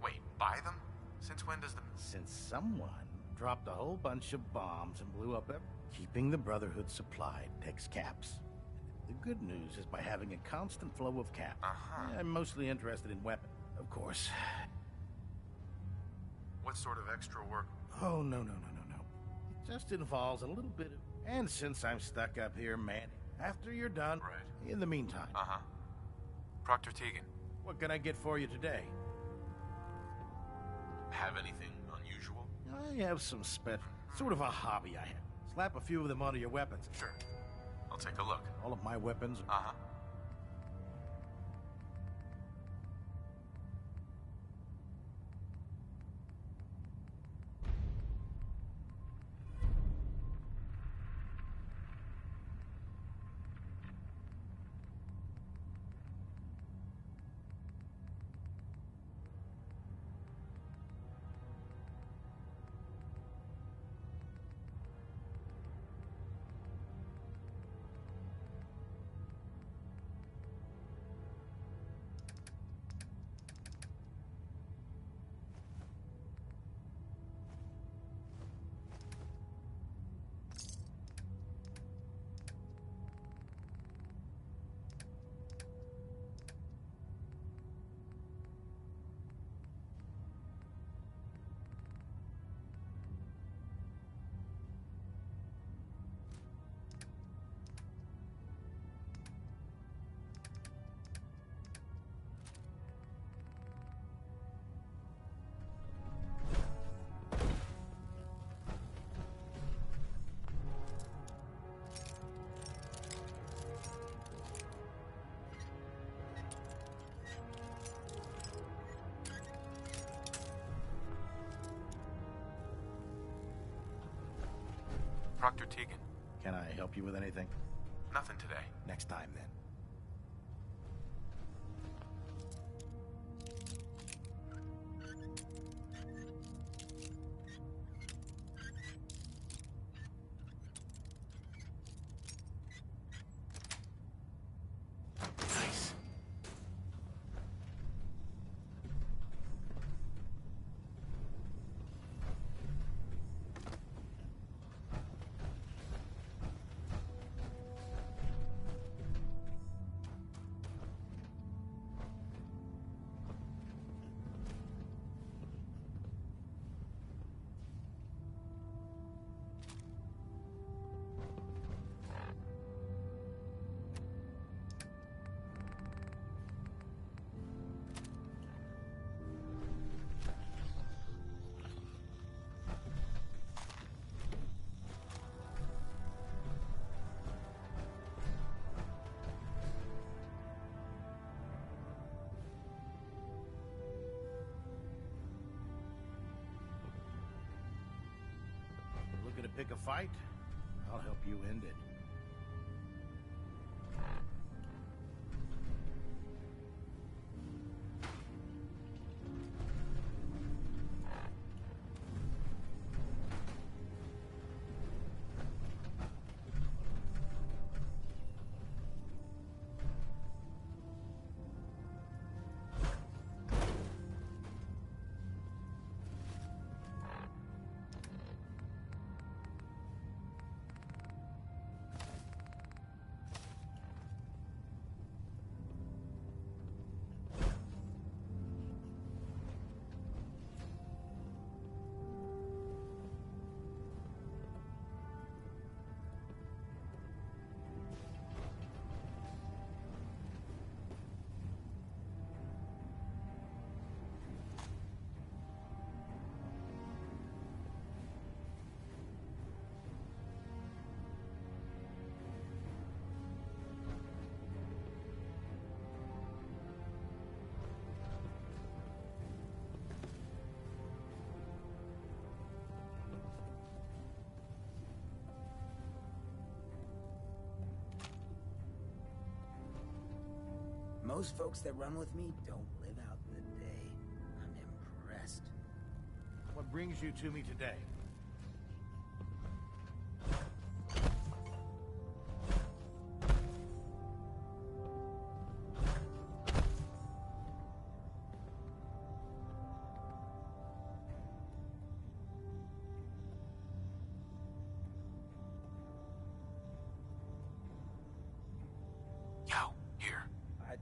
Wait, buy them? Since when does the... Since someone dropped a whole bunch of bombs and blew up keeping the Brotherhood supplied takes caps. The good news is by having a constant flow of caps. I'm mostly interested in weapons, of course. What sort of extra work? Oh, no. It just involves a little bit of... And since I'm stuck up here, man, after you're done... Right. In the meantime... Proctor Tegan. What can I get for you today? Have anything unusual? I have some sort of a hobby I have. Slap a few of them onto your weapons. Sure. I'll take a look. All of my weapons? Proctor Tegan. Can I help you with anything? Nothing today. Next time, then. Looking to pick a fight? I'll help you end it. Most folks that run with me don't live out the day. I'm impressed. What brings you to me today?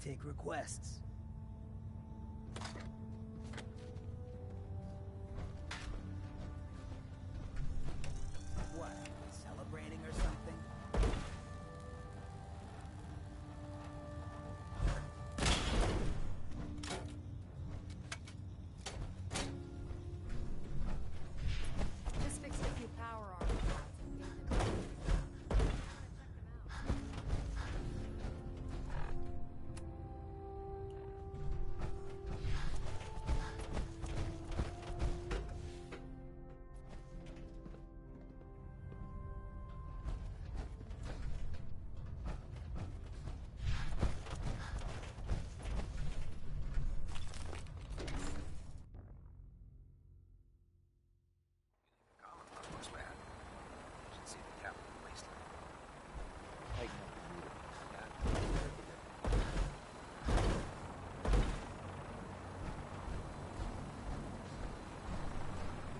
take requests. What? Celebrating or something? Just fixed a few power armor.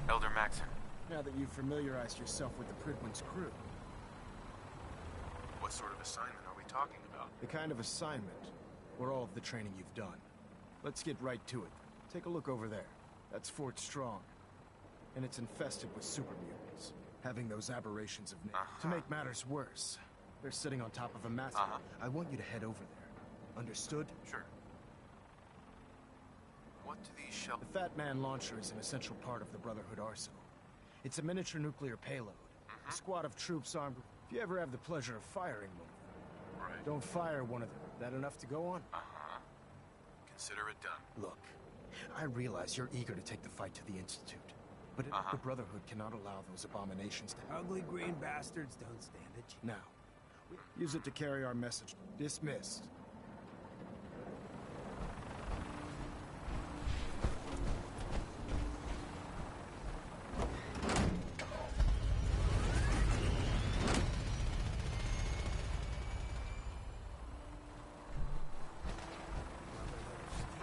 Elder Maxon. Now that you've familiarized yourself with the Prydwen's crew. What sort of assignment are we talking about? The kind of assignment, or all of the training you've done. Let's get right to it. Take a look over there. That's Fort Strong. And it's infested with super mutants, having those aberrations of nature. To make matters worse, they're sitting on top of a massive... I want you to head over there. Understood? Sure. What do these shells... The Fat Man launcher is an essential part of the Brotherhood arsenal. It's a miniature nuclear payload. A squad of troops armed... If you ever have the pleasure of firing one, don't fire one of them. That enough to go on? Consider it done. Look, I realize you're eager to take the fight to the Institute. But the Brotherhood cannot allow those abominations to... Ugly green bastards don't stand a chance. Now, use it to carry our message. Dismissed.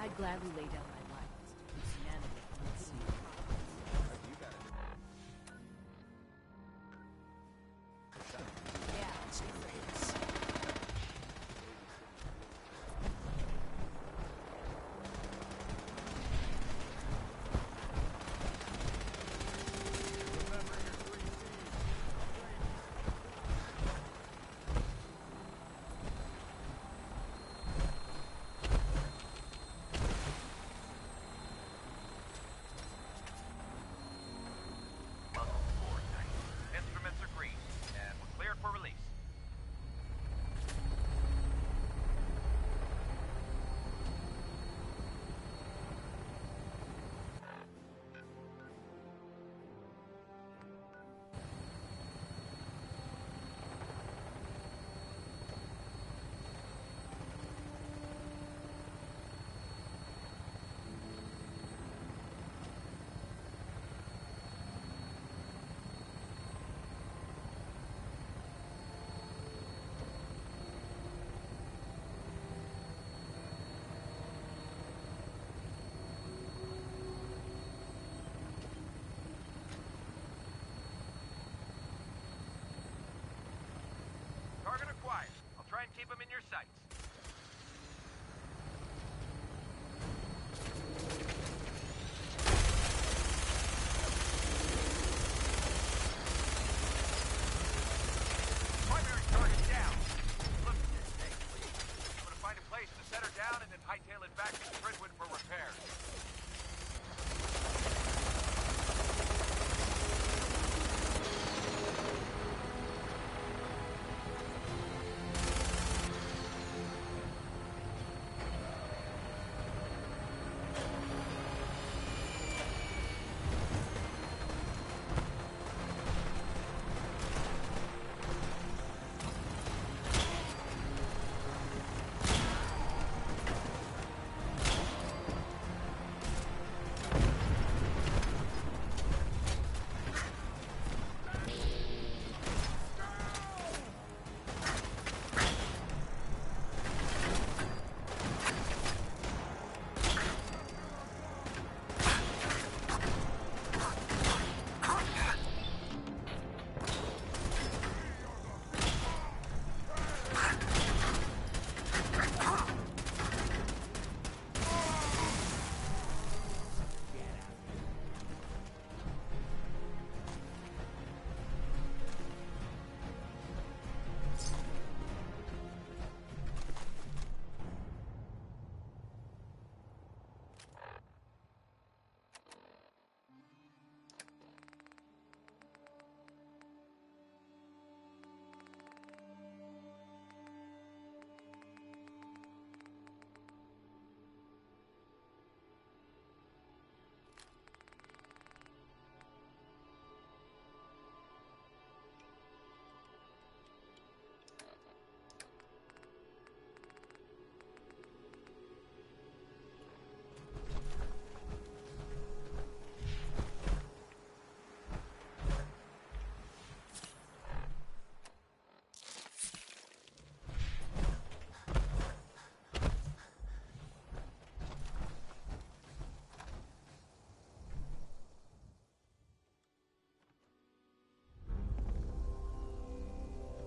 I'd gladly lay down my life to keep humanity from its sea. Instruments are green, and we're cleared for release. Target acquired. I'll try and keep him in your sights.